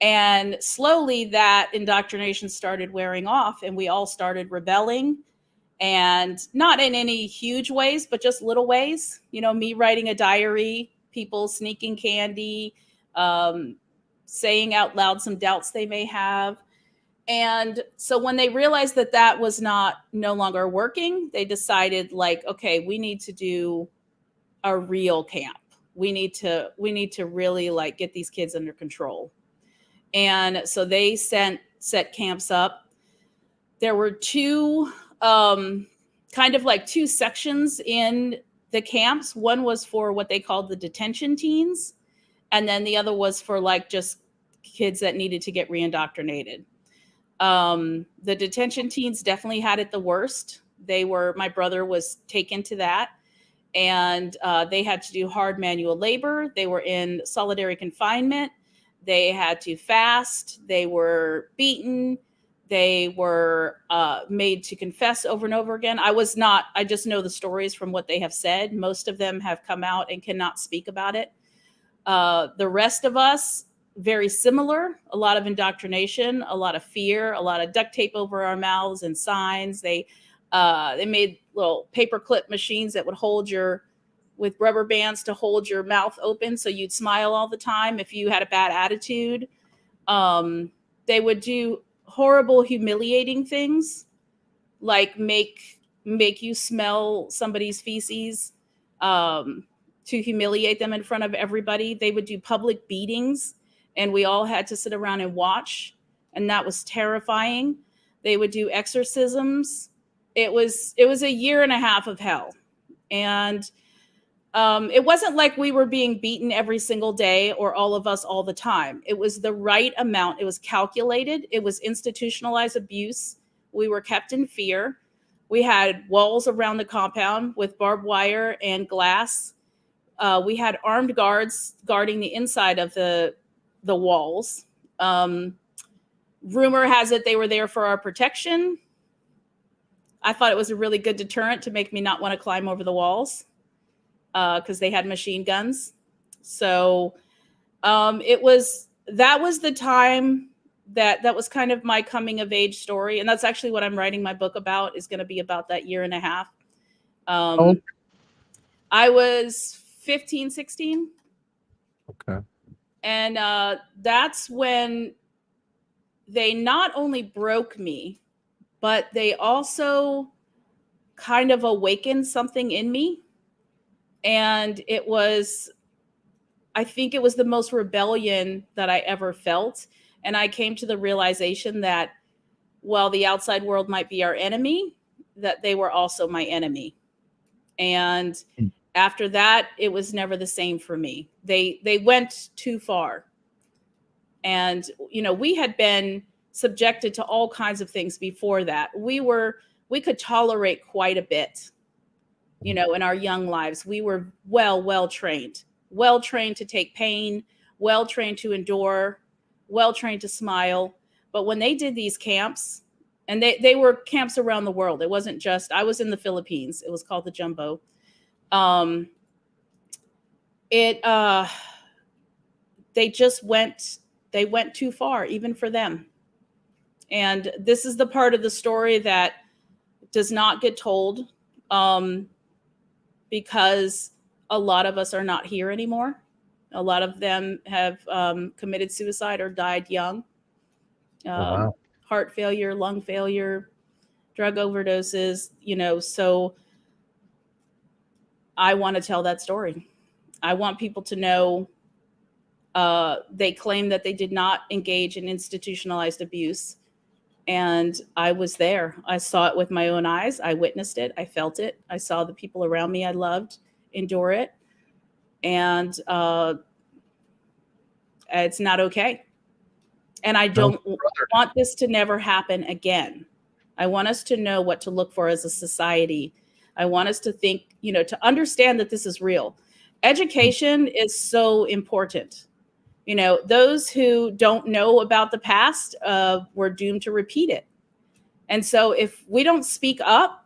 and slowly that indoctrination started wearing off, and we all started rebelling. And not in any huge ways, but just little ways. Me writing a diary, people sneaking candy, saying out loud some doubts they may have. And so when they realized that that was no longer working, they decided, like, okay, we need to do a real camp. We need to really like get these kids under control. And so they set camps up. There were two sections in the camps. One was for what they called the detention teens, and then the other was for like just kids that needed to get reindoctrinated. The detention teens definitely had it the worst. My brother was taken to that, and they had to do hard manual labor. They were in solitary confinement. They had to fast. They were beaten. They were made to confess over and over again. I was not, I just know the stories from what they have said. Most of them have come out and cannot speak about it. The rest of us, very similar, a lot of indoctrination, a lot of fear, a lot of duct tape over our mouths and signs. They made little paperclip machines that would hold with rubber bands to hold your mouth open so you'd smile all the time if you had a bad attitude. They would do horrible, humiliating things, like make you smell somebody's feces, to humiliate them in front of everybody. They would do public beatings, and we all had to sit around and watch, and that was terrifying. They would do exorcisms. It was a year and a half of hell. And it wasn't like we were being beaten every single day or all of us all the time. It was the right amount. It was calculated. It was institutionalized abuse. We were kept in fear. We had walls around the compound with barbed wire and glass. We had armed guards guarding the inside of the walls. Rumor has it they were there for our protection. I thought it was a really good deterrent to make me not want to climb over the walls, because they had machine guns. So that was the time that was kind of my coming of age story. And that's actually what I'm writing my book about, is going to be about that year and a half. I was 15, 16. Okay. And that's when they not only broke me, but they also kind of awakened something in me. And I think it was the most rebellion that I ever felt. And I came to the realization that while the outside world might be our enemy, that they were also my enemy. And after that, it was never the same for me. They went too far. And, we had been subjected to all kinds of things before that. We could tolerate quite a bit, in our young lives. We were well trained to take pain, well trained to endure, well trained to smile. But when they did these camps, and they were camps around the world, it wasn't just, I was in the Philippines. It was called the Jumbo. They went too far, even for them. And this is the part of the story that does not get told, because a lot of us are not here anymore. A lot of them have committed suicide or died young. Wow. Heart failure, lung failure, drug overdoses, so I want to tell that story. I want people to know they claim that they did not engage in institutionalized abuse. And I was there. I saw it with my own eyes. I witnessed it. I felt it. I saw the people around me I loved endure it. And it's not okay. And I don't want this to never happen again. I want us to know what to look for as a society. I want us to think, to understand that this is real. Education is so important. Those who don't know about the past were doomed to repeat it. And so if we don't speak up,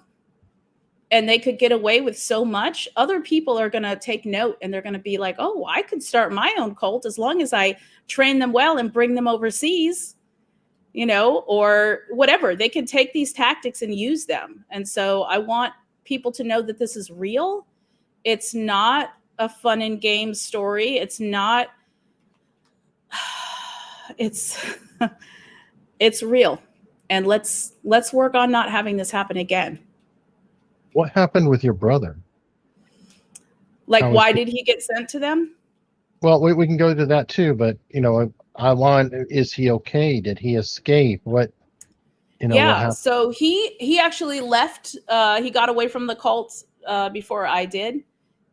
and they could get away with so much, other people are going to take note, and they're going to be like, oh, I could start my own cult as long as I train them well and bring them overseas, or whatever. They can take these tactics and use them. And so I want people to know that this is real. It's not a fun and games story. It's not. It's real. And let's work on not having this happen again. What happened with your brother? Like, why did he get sent to them? Well, we can go to that too, but is he okay? Did he escape? What happened? So he actually left. He got away from the cult before I did,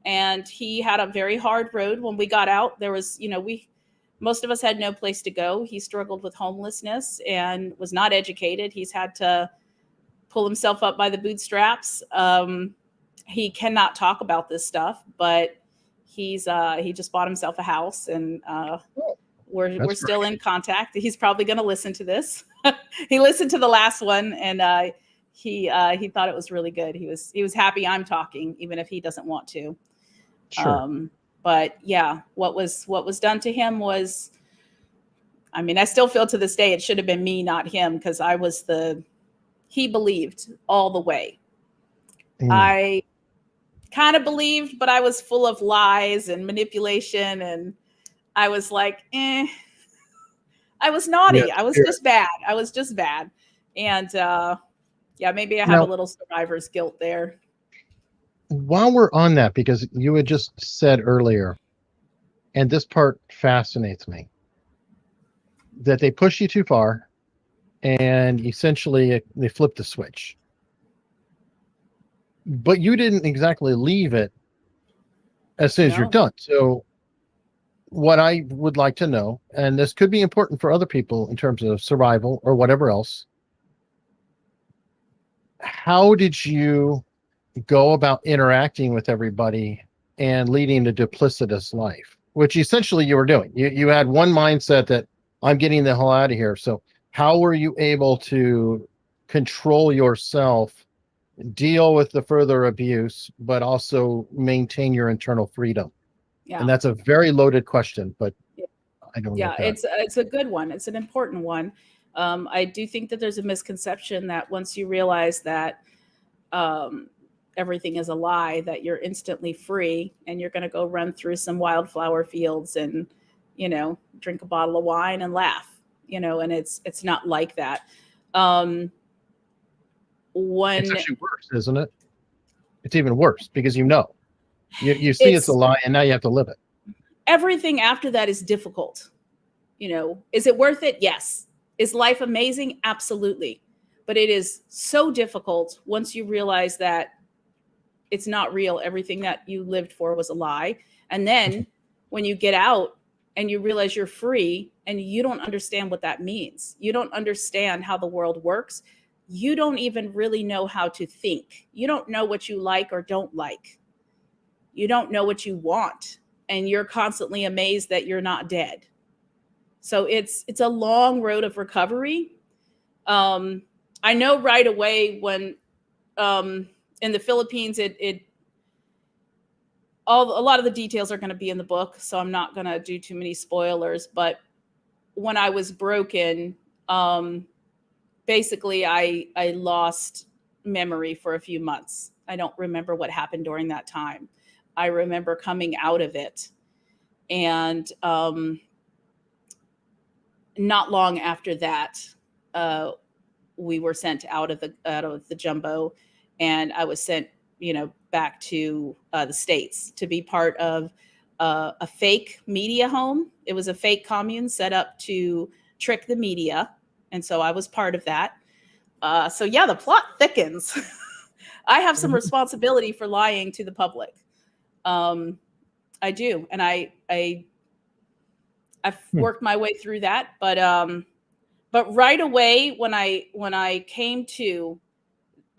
and he had a very hard road when we got out. There was, most of us had no place to go. He struggled with homelessness and was not educated. He's had to pull himself up by the bootstraps. he cannot talk about this stuff, but he just bought himself a house, and we're That's still great. in contact. He's probably going to listen to this. He listened to the last one, and he thought it was really good. He was happy I'm talking, even if he doesn't want to. Sure. But yeah, what was done to him was, I mean, I still feel to this day it should have been me, not him, because he believed all the way. I kind of believed, but I was full of lies and manipulation, and I was like, I was naughty. Yeah. I was just bad. I was just bad. And yeah, maybe I have a Now, little survivor's guilt there. while we're on that, because you had just said earlier, and this part fascinates me, that they push you too far and essentially they flip the switch. But you didn't exactly leave it as soon as you're No. done. So what I would like to know, and this could be important for other people in terms of survival or whatever else, how did you go about interacting with everybody and leading a duplicitous life, which essentially you were doing? You had one mindset that I'm getting the hell out of here. So how were you able to control yourself, deal with the further abuse, but also maintain your internal freedom? Yeah. And that's a very loaded question, but I don't know. Yeah, it's a good one. It's an important one. I do think that there's a misconception that once you realize that everything is a lie, that you're instantly free and you're going to go run through some wildflower fields and, drink a bottle of wine and laugh, and it's not like that. It's actually worse, isn't it? It's even worse because you see it's a it's lie and now you have to live it. everything after that is difficult. Is it worth it? Yes. Is life amazing? Absolutely. But it is so difficult once you realize that it's not real. Everything that you lived for was a lie. And then when you get out and you realize you're free and you don't understand what that means, you don't understand how the world works. You don't even really know how to think. You don't know what you like or don't like. You don't know what you want. And you're constantly amazed that you're not dead. So it's a long road of recovery. I know right away when in the Philippines, a lot of the details are going to be in the book, so I'm not going to do too many spoilers. But when I was broken, basically I lost memory for a few months. I don't remember what happened during that time. I remember coming out of it, and not long after that, we were sent out of the jumbo, and I was sent, back to the States to be part of a fake media home. It was a fake commune set up to trick the media, and so I was part of that. So yeah, the plot thickens. I have some responsibility for lying to the public. I do, and I've worked my way through that, but right away when I came to,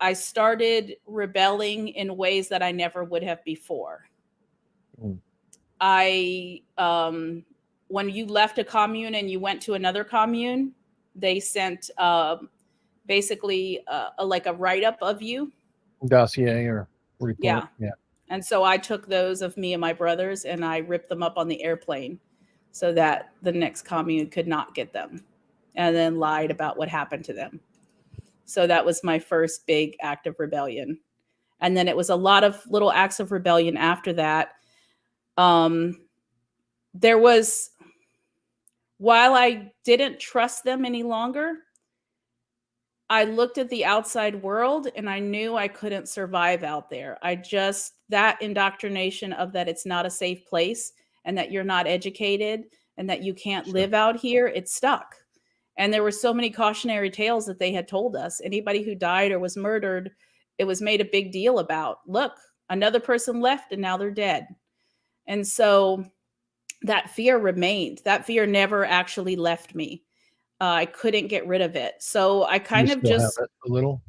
I started rebelling in ways that I never would have before. When you left a commune and you went to another commune, they sent basically like a write-up of you. Dossier or report. Yeah. And so I took those of me and my brothers and I ripped them up on the airplane so that the next commune could not get them, and then lied about what happened to them. So that was my first big act of rebellion. And then it was a lot of little acts of rebellion after that. There was, while I didn't trust them any longer, I looked at the outside world and I knew I couldn't survive out there. That indoctrination of that it's not a safe place and that you're not educated and that you can't live out here, it stuck. And there were so many cautionary tales that they had told us. Anybody who died or was murdered, it was made a big deal about. Look, another person left and now they're dead. And so that fear remained. That fear never actually left me. I couldn't get rid of it. So I kind of just have it a little.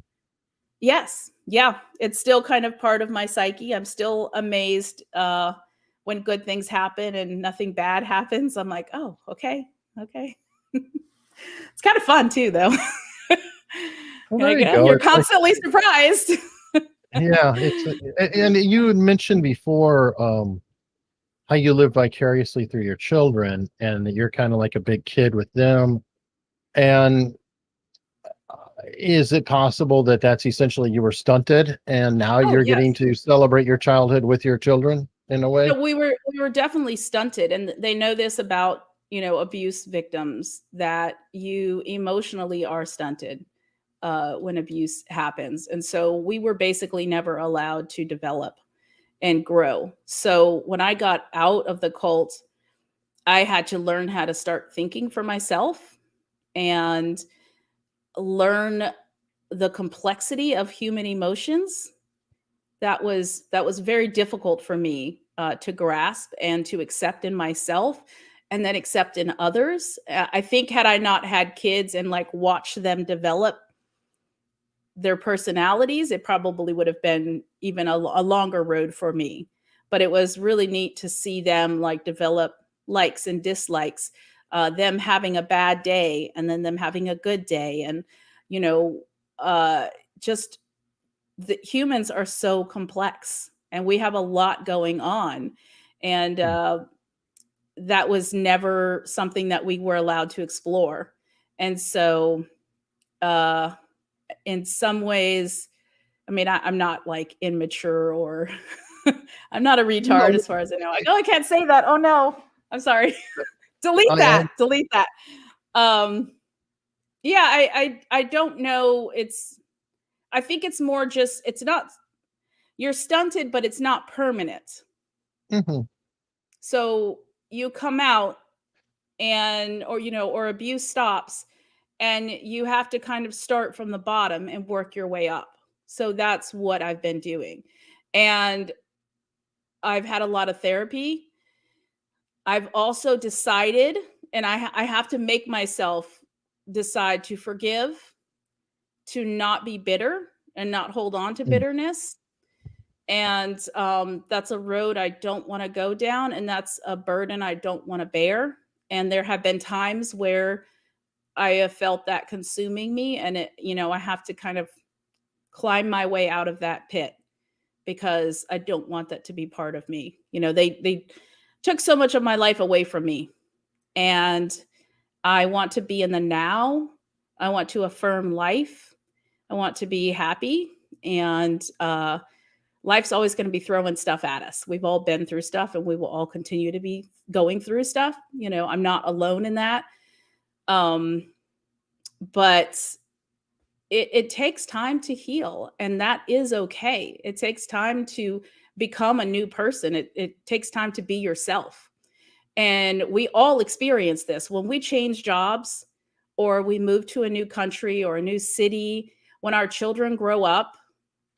Yes. Yeah, it's still kind of part of my psyche. I'm still amazed when good things happen and nothing bad happens. I'm like, oh, okay, okay. It's kind of fun too, though. Well, You're there like, you "Oh, go. you're It's like, constantly surprised." yeah, and you had mentioned before, how you live vicariously through your children and that you're kind of like a big kid with them. And is it possible that that's essentially you were stunted and now Oh, you're getting yes. to celebrate your childhood with your children in a way? No, we were definitely stunted, and they know this about, abuse victims, that you emotionally are stunted when abuse happens. And so we were basically never allowed to develop and grow. So when I got out of the cult, I had to learn how to start thinking for myself and learn the complexity of human emotions. That was very difficult for me to grasp and to accept in myself, and then accept in others. I think had I not had kids and like watched them develop their personalities, it probably would have been even a longer road for me. But it was really neat to see them like develop likes and dislikes, them having a bad day and then them having a good day, and you know, just the humans are so complex and we have a lot going on. And that was never something that we were allowed to explore. And so, uh, in some ways, I mean, I'm not like immature or I'm not a retard No, as far as I know. Like, oh, I can't say that. Oh no, I'm sorry. Delete I, that. Delete that. Um, yeah, I don't know. I think it's more just it's not you're stunted, but it's not permanent. mhm, So you come out and or abuse stops, and you have to kind of start from the bottom and work your way up. So that's what I've been doing. And I've had a lot of therapy. I've also decided, and I have to make myself decide to forgive, to not be bitter and not hold on to mm, bitterness. And that's a road I don't want to go down, and that's a burden I don't want to bear. And there have been times where I have felt that consuming me, and I have to kind of climb my way out of that pit because I don't want that to be part of me. They took so much of my life away from me, and I want to be in the now. I want to affirm life. I want to be happy, and life's always going to be throwing stuff at us. We've all been through stuff, and we will all continue to be going through stuff. I'm not alone in that. Um, but it takes time to heal, and that is okay. It takes time to become a new person. It takes time to be yourself. And we all experience this when we change jobs or we move to a new country or a new city. When our children grow up,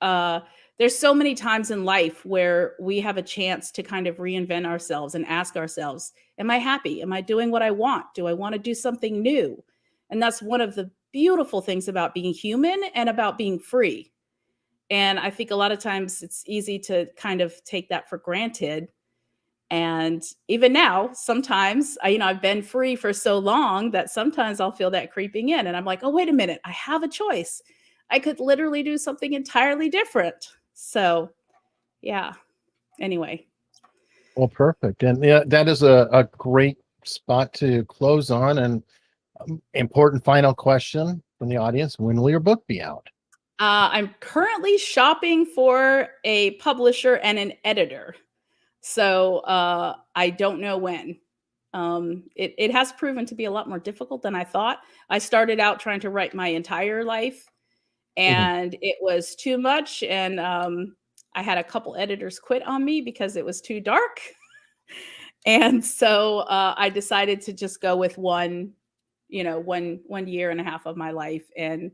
uh, there's so many times in life where we have a chance to kind of reinvent ourselves and ask ourselves, am I happy? Am I doing what I want? Do I want to do something new? And that's one of the beautiful things about being human and about being free. And I think a lot of times it's easy to kind of take that for granted. And even now, sometimes I've been free for so long that sometimes I'll feel that creeping in, and I'm like, oh, wait a minute, I have a choice. I could literally do something entirely different. So, yeah. Anyway. well, perfect. And yeah, that is a great spot to close on. And important final question from the audience: when will your book be out? I'm currently shopping for a publisher and an editor. So I don't know when. It has proven to be a lot more difficult than I thought. I started out trying to write my entire life, Mhm. and it was too much. And I had a couple editors quit on me because it was too dark. And so I decided to just go with one year and a half of my life, and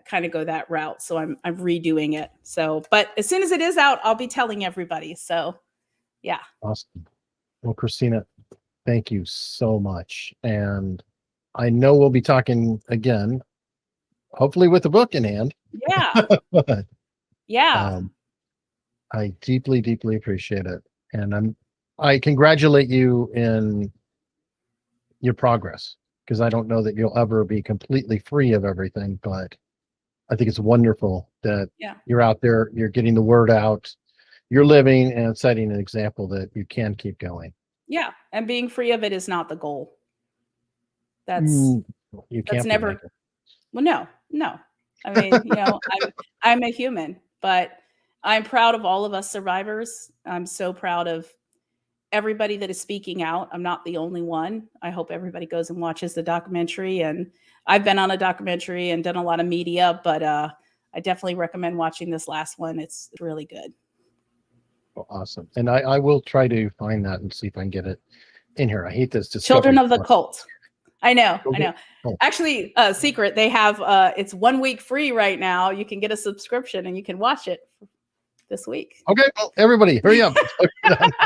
kind of go that route. So I'm redoing it. So, but as soon as it is out, I'll be telling everybody. So yeah. Awesome. Well, Christina, thank you so much. And I know we'll be talking again, hopefully with the book in hand. Yeah. Yeah. I deeply, deeply appreciate it. And I congratulate you in your progress, because I don't know that you'll ever be completely free of everything, but I think it's wonderful that Yeah. you're out there, you're getting the word out, you're living and setting an example that you can keep going. Yeah. And being free of it is not the goal. You That's can't be, never, Michael. well, no. I mean, I'm a human, but I'm proud of all of us survivors. I'm so proud of everybody that is speaking out. I'm not the only one. I hope everybody goes and watches the documentary. And I've been on a documentary and done a lot of media, but I definitely recommend watching this last one. It's really good. Oh, awesome. And I will try to find that and see if I can get it in here. I hate this Children Discovery of the Plus. Cult. I know. Oh, Actually, secret, they have it's 1 week free right now. You can get a subscription and you can watch it this week. okay. Well, everybody, hurry up.